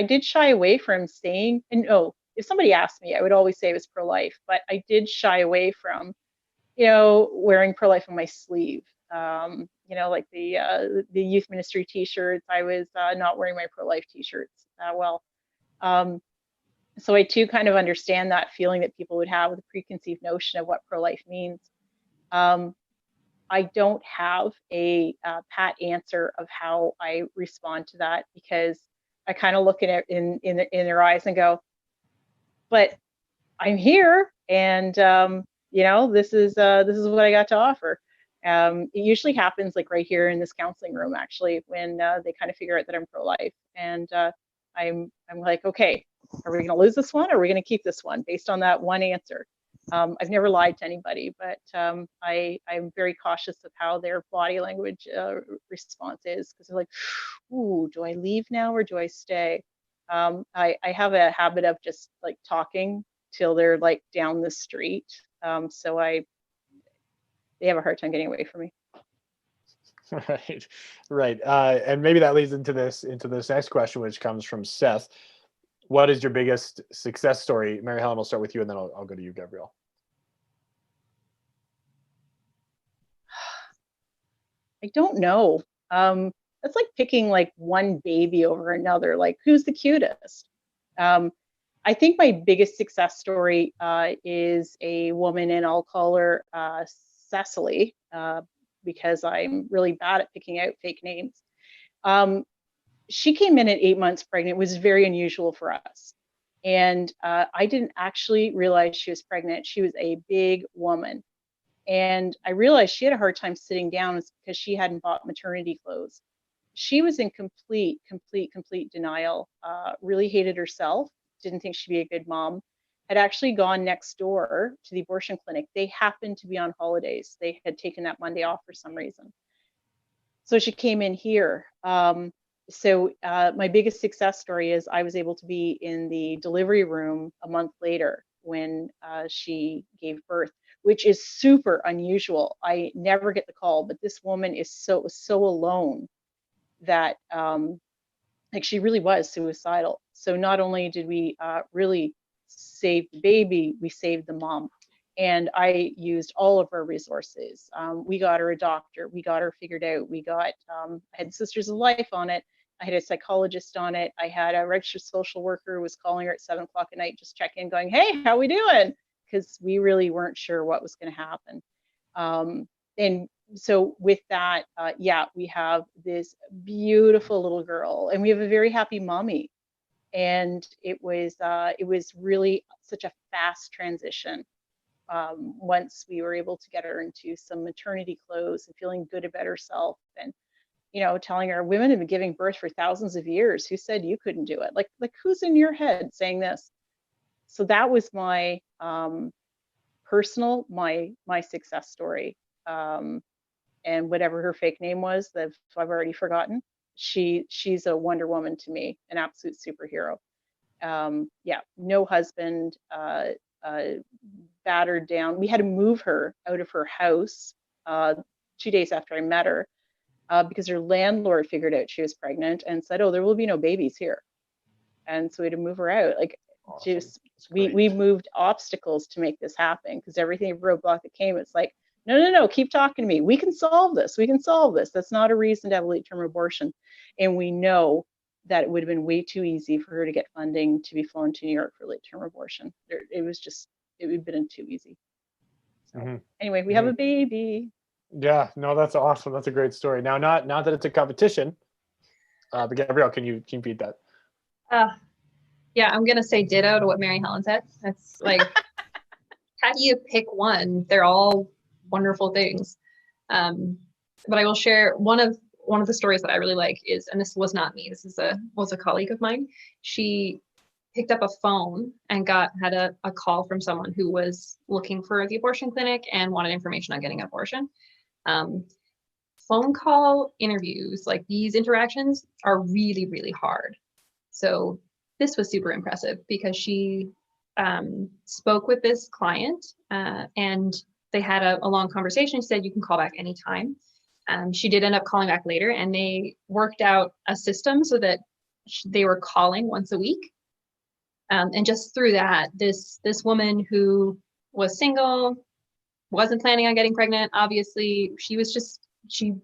did shy away from saying, and no, if somebody asked me, I would always say I was pro-life, but I did shy away from, wearing pro-life on my sleeve. Like the youth ministry T-shirts. I was not wearing my pro-life T-shirts well. So I too kind of understand that feeling that people would have with a preconceived notion of what pro-life means. I don't have a pat answer of how I respond to that, because I kind of look at it in their eyes and go, but I'm here, and this is what I got to offer. It usually happens like right here in this counseling room, actually, when they kind of figure out that I'm pro-life, and I'm like, okay, are we going to lose this one, or are we going to keep this one based on that one answer? I've never lied to anybody, but I'm very cautious of how their body language response is, because they're like, ooh, do I leave now or do I stay? I have a habit of just like talking till they're like down the street. So they have a hard time getting away from me. Right. And maybe that leads into this next question, which comes from Seth. What is your biggest success story? Mary Helen, will start with you, and then I'll go to you, Gabrielle. I don't know. It's like picking like one baby over another. Like, who's the cutest? I think my biggest success story is a woman, and I'll call her Cecily, because I'm really bad at picking out fake names. She came in at 8 months pregnant. It was very unusual for us. And I didn't actually realize she was pregnant. She was a big woman. And I realized she had a hard time sitting down because she hadn't bought maternity clothes. She was in complete denial, really hated herself, didn't think she'd be a good mom, had actually gone next door to the abortion clinic. They happened to be on holidays. They had taken that Monday off for some reason. So she came in here. My biggest success story is I was able to be in the delivery room a month later when she gave birth, which is super unusual. I never get the call, but this woman is so alone that like she really was suicidal. So not only did we really save the baby, we saved the mom. And I used all of our resources. We got her a doctor. We got her figured out. I had Sisters of Life on it. I had a psychologist on it. I had a registered social worker who was calling her at 7 o'clock at night, just checking in, going, hey, how we doing? Because we really weren't sure what was going to happen. And so with that, we have this beautiful little girl, and we have a very happy mommy. And it was really such a fast transition. Once we were able to get her into some maternity clothes and feeling good about herself, and telling her women have been giving birth for thousands of years. Who said you couldn't do it? Like who's in your head saying this? So that was my personal, my success story. And whatever her fake name was, that I've already forgotten. She's a Wonder Woman to me, an absolute superhero. No husband, battered down. We had to move her out of her house 2 days after I met her, because her landlord figured out she was pregnant and said, oh, there will be no babies here. And so we had to move her out. Like, awesome. We moved obstacles to make this happen, because everything roadblock that came, it's like, no, keep talking to me. We can solve this. That's not a reason to have a late-term abortion. And we know that it would have been way too easy for her to get funding to be flown to New York for late-term abortion. It would have been too easy. So anyway, we have a baby. Yeah, no, that's awesome. That's a great story. Now, not that it's a competition, but Gabrielle, can you beat that? Yeah, I'm gonna say ditto to what Mary Helen said. That's like, how do you pick one? They're all wonderful things. But I will share one of the stories that I really like is, and this was not me, this was a colleague of mine. She picked up a phone and had a call from someone who was looking for the abortion clinic and wanted information on getting an abortion. Phone call interviews, like these interactions, are really, really hard. So this was super impressive because she spoke with this client and they had a long conversation. She said, you can call back anytime. She did end up calling back later, and they worked out a system so that they were calling once a week. And just through that, this woman who was single, wasn't planning on getting pregnant, obviously, she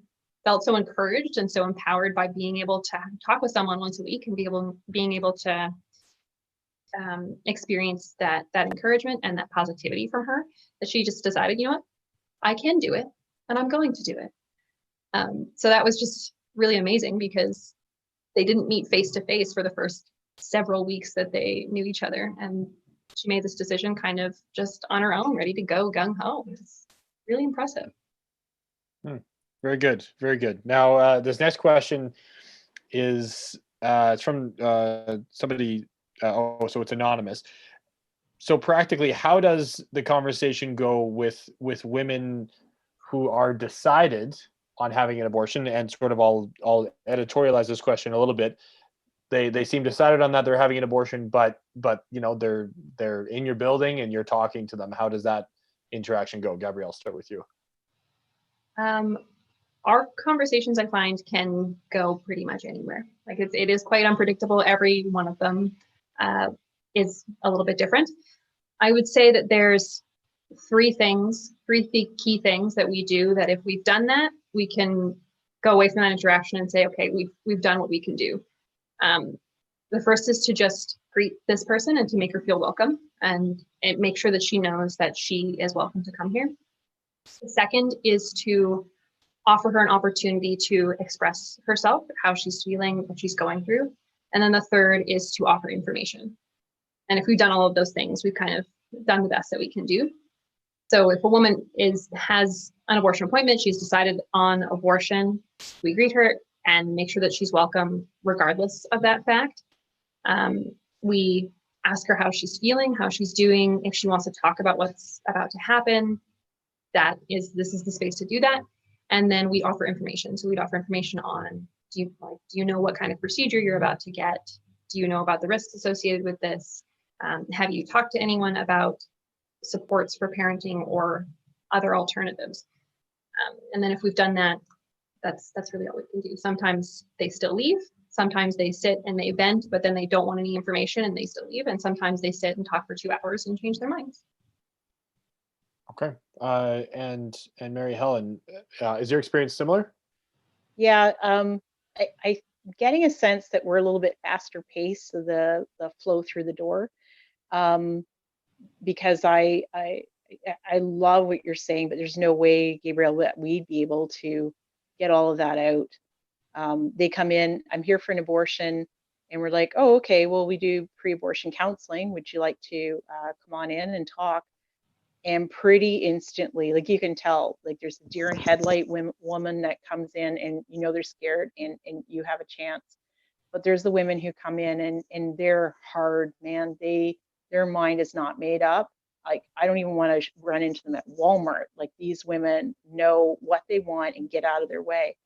felt so encouraged and so empowered by being able to talk with someone once a week and being able to experience that encouragement and that positivity from her, that she just decided, you know what, I can do it, and I'm going to do it. So that was just really amazing because they didn't meet face to face for the first several weeks that they knew each other, and she made this decision kind of just on her own, ready to go gung ho. It's really impressive. Very good, very good. Now, this next question is it's from somebody. So it's anonymous. So practically, how does the conversation go with women who are decided on having an abortion? And sort of, I'll editorialize this question a little bit. They seem decided on that they're having an abortion, but you know, they're in your building and you're talking to them. How does that interaction go? Gabrielle, I'll start with you. Our conversations, I find, can go pretty much anywhere. Like it is quite unpredictable. Every one of them is a little bit different. I would say that there's three key things that we do, that if we've done that, we can go away from that interaction and say, okay, we've done what we can do. The first is to just greet this person and to make her feel welcome and make sure that she knows that she is welcome to come here. The second is to offer her an opportunity to express herself, how she's feeling, what she's going through. And then the third is to offer information. And if we've done all of those things, we've kind of done the best that we can do. So if a woman has an abortion appointment, she's decided on abortion, we greet her and make sure that she's welcome regardless of that fact. We ask her how she's feeling, how she's doing. If she wants to talk about what's about to happen, this is the space to do that. And then we offer information. So we'd offer information on, do you know what kind of procedure you're about to get? Do you know about the risks associated with this? Have you talked to anyone about supports for parenting or other alternatives? And then if we've done that, that's really all we can do. Sometimes they still leave. Sometimes they sit and they vent, but then they don't want any information and they still leave. And sometimes they sit and talk for 2 hours and change their minds. Okay. And Mary Helen, is your experience similar? Yeah, I'm getting a sense that we're a little bit faster paced, so the flow through the door, because I love what you're saying, but there's no way, Gabrielle, that we'd be able to get all of that out. They come in, I'm here for an abortion, and we're like, oh, okay, well, we do pre-abortion counseling. Would you like to come on in and talk? And pretty instantly, like you can tell, like there's a deer in headlight woman that comes in and you know they're scared and you have a chance. But there's the women who come in and they're hard, man. Their mind is not made up. Like I don't even want to run into them at Walmart. Like these women know what they want and get out of their way.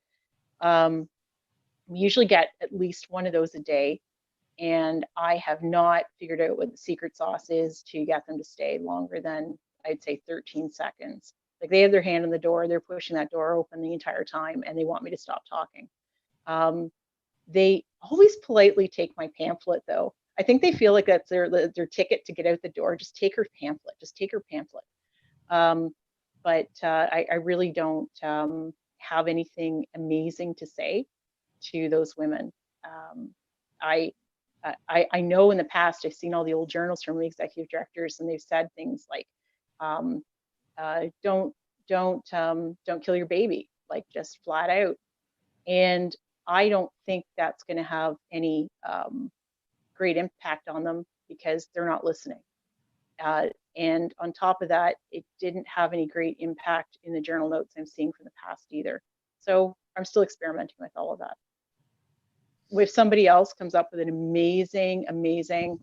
We usually get at least one of those a day. And I have not figured out what the secret sauce is to get them to stay longer than, I'd say, 13 seconds. Like they have their hand on the door, they're pushing that door open the entire time, and they want me to stop talking. They always politely take my pamphlet, though. I think they feel like that's their ticket to get out the door. Just take her pamphlet. Just take her pamphlet. But I really don't have anything amazing to say to those women. I know in the past I've seen all the old journals from executive directors, and they've said things like, don't kill your baby, like just flat out. And I don't think that's going to have any great impact on them because they're not listening. And on top of that, it didn't have any great impact in the journal notes I'm seeing from the past either. So I'm still experimenting with all of that. If somebody else comes up with an amazing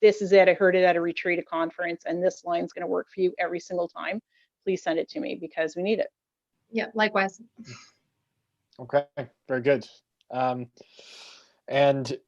this is it, I heard it at a retreat, a conference, and this line's going to work for you every single time, please send it to me because we need it. Yeah, likewise. Okay, very good. And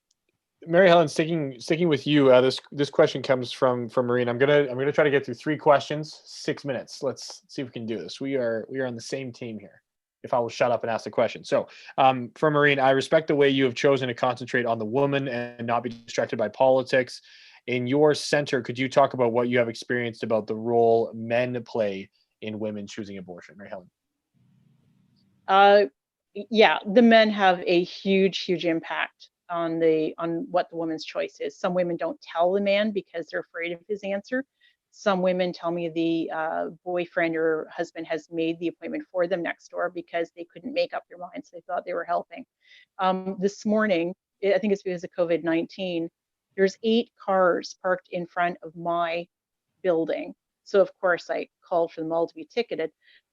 Mary Helen, sticking with you, this question comes from Maureen. I'm gonna try to get through 3 questions, 6 minutes. Let's see if we can do this. We are on the same team here. If I will shut up and ask the question. So, for Maureen, I respect the way you have chosen to concentrate on the woman and not be distracted by politics. In your center, could you talk about what you have experienced about the role men play in women choosing abortion, Mary Helen? Yeah, the men have a huge impact on what the woman's choice is. Some women don't tell the man because they're afraid of his answer. Some women tell me the boyfriend or husband has made the appointment for them next door because they couldn't make up their minds. They thought they were helping. This morning, I think it's because of COVID-19, there's 8 cars parked in front of my building. So of course I called for them all to be ticketed,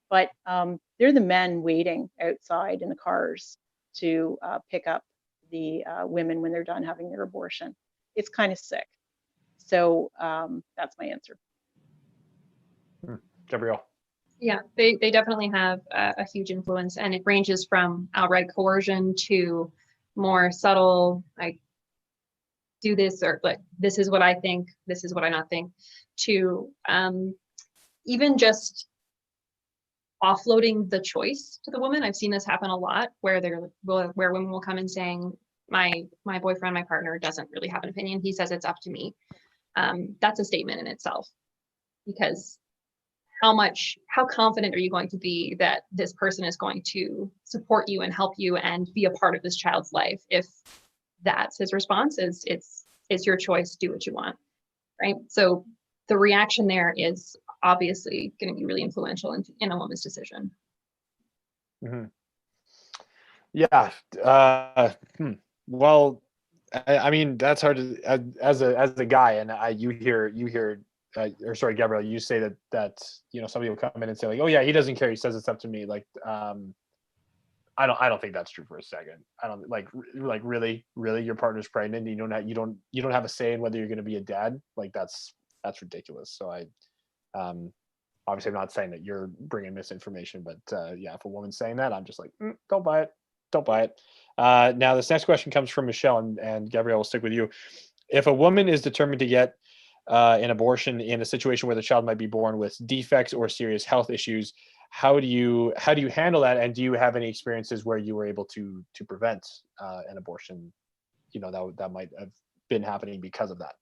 but they're the men waiting outside in the cars to pick up the women when they're done having their abortion. It's kind of sick. So that's my answer. Gabrielle. Yeah, they definitely have a huge influence, and it ranges from outright coercion to more subtle, like, do this, or like, this is what I think, this is what I not think, to even just offloading the choice to the woman. I've seen this happen a lot, where where women will come in saying, my boyfriend, my partner doesn't really have an opinion. He says it's up to me. That's a statement in itself, because how confident are you going to be that this person is going to support you and help you and be a part of this child's life if that's his response is it's your choice, do what you want, right? So the reaction there is obviously going to be really influential in a woman's decision. Mm-hmm. Yeah. Well, I mean, that's hard to, as a guy, and you hear or sorry, Gabrielle, you say that somebody will come in and say like, oh yeah, he doesn't care, he says it's up to me. Like, I don't think that's true for a second. I don't like really your partner's pregnant, you don't have a say in whether you're going to be a dad. Like that's ridiculous. So obviously I'm not saying that you're bringing misinformation, but yeah, if a woman's saying that, I'm just like, don't buy it. Now this next question comes from Michelle, and Gabrielle, will stick with you. If a woman is determined to get an abortion in a situation where the child might be born with defects or serious health issues, how do you handle that? And do you have any experiences where you were able to prevent an abortion, that might have been happening because of that?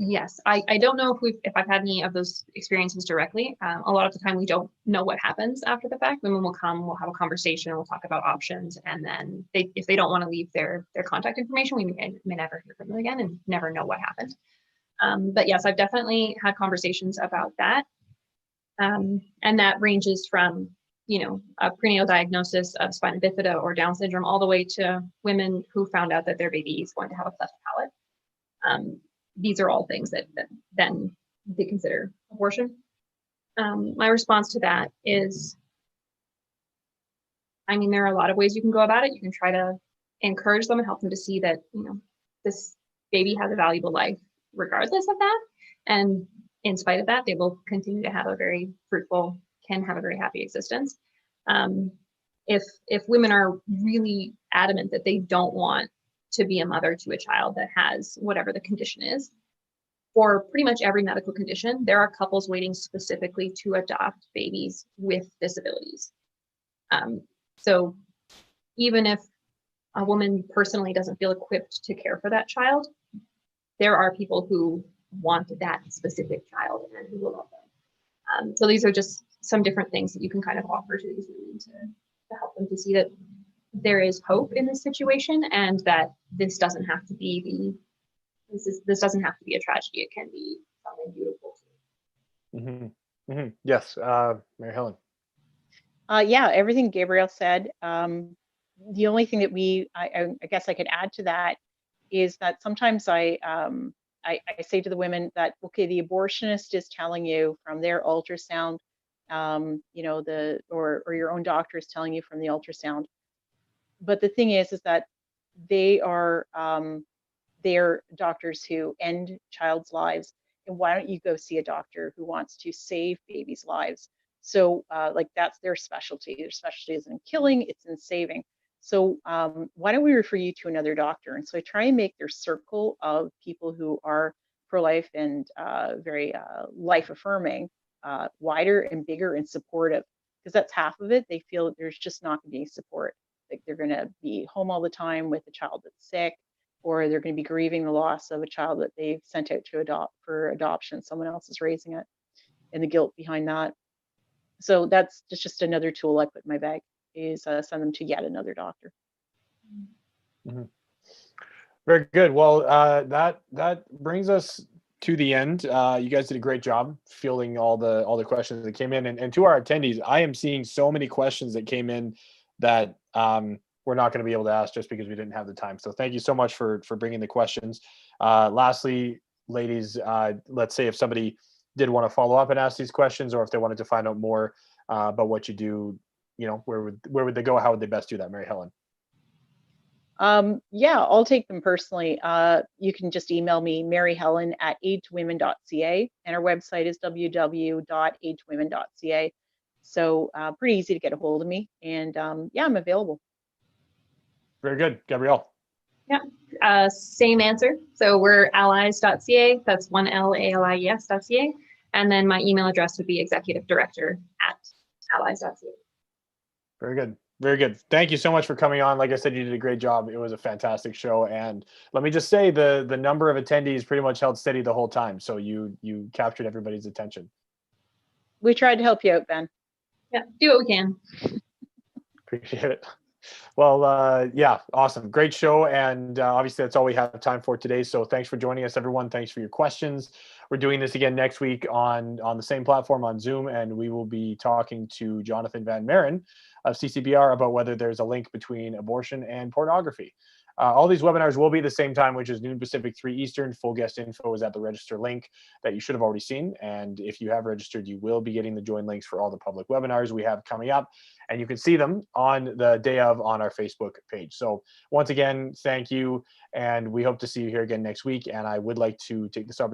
Yes, I don't know if I've had any of those experiences directly. A lot of the time we don't know what happens after the fact. Women will come, we'll have a conversation, we'll talk about options, and then if they don't want to leave their contact information, we may never hear from them again and never know what happened. But yes, I've definitely had conversations about that. And that ranges from, a prenatal diagnosis of spina bifida or Down syndrome, all the way to women who found out that their baby is going to have a cleft palate. These are all things that then they consider abortion. My response to that is, there are a lot of ways you can go about it. You can try to encourage them and help them to see that, this baby has a valuable life regardless of that. And in spite of that, they will continue to have a very fruitful, can have a very happy existence. If women are really adamant that they don't want to be a mother to a child that has whatever the condition is, for pretty much every medical condition, there are couples waiting specifically to adopt babies with disabilities. So even if a woman personally doesn't feel equipped to care for that child, there are people who want that specific child and who will love them. So these are just some different things that you can kind of offer to these women to help them to see that there is hope in this situation, and that this doesn't have to be this doesn't have to be a tragedy. It can be something beautiful too. Mm-hmm. Mm-hmm. Yes, Mary Helen. Yeah, everything Gabrielle said. The only thing that I guess I could add to that is that sometimes I say to the women that, okay, the abortionist is telling you from their ultrasound, or your own doctor is telling you from the ultrasound. But the thing is that they are they're doctors who end child's lives. And why don't you go see a doctor who wants to save babies' lives? So like that's their specialty. Their specialty isn't in killing, it's in saving. So why don't we refer you to another doctor? And so I try and make their circle of people who are pro-life and very life affirming wider and bigger and supportive, because that's half of it. They feel that there's just not going to be support. Like they're going to be home all the time with a child that's sick, or they're going to be grieving the loss of a child that they've sent out to adopt for adoption. Someone else is raising it, and the guilt behind that. So that's just another tool I put in my bag, is send them to yet another doctor. Mm-hmm. Very good. Well, that brings us to the end. You guys did a great job fielding all the questions that came in, and to our attendees, I am seeing so many questions that came in that we're not going to be able to ask just because we didn't have the time. So thank you so much for bringing the questions. Lastly, ladies, let's say if somebody did want to follow up and ask these questions, or if they wanted to find out more about what you do, where would they go? How would they best do that, Mary Helen? Yeah, I'll take them personally. You can just email me, maryhelen@aidtowomen.ca, and our website is www.aidtowomen.ca. So pretty easy to get a hold of me, and yeah, I'm available. Very good. Gabrielle? Yeah, same answer. So we're allies.ca. That's 1LALIES.ca. And then my email address would be executive-director@allies.ca. Very good. Very good. Thank you so much for coming on. Like I said, you did a great job. It was a fantastic show. And let me just say the number of attendees pretty much held steady the whole time. So you captured everybody's attention. We tried to help you out, Ben. Yeah, do what we can. Appreciate it. Well, yeah, awesome. Great show. And obviously that's all we have time for today. So thanks for joining us, everyone. Thanks for your questions. We're doing this again next week on the same platform on Zoom, and we will be talking to Jonathan Van Maren of CCBR about whether there's a link between abortion and pornography. All these webinars will be the same time, which is noon Pacific, 3 Eastern. Full guest info is at the register link that you should have already seen. And if you have registered, you will be getting the join links for all the public webinars we have coming up. And you can see them on the day of on our Facebook page. So once again, thank you. And we hope to see you here again next week. And I would like to take this opportunity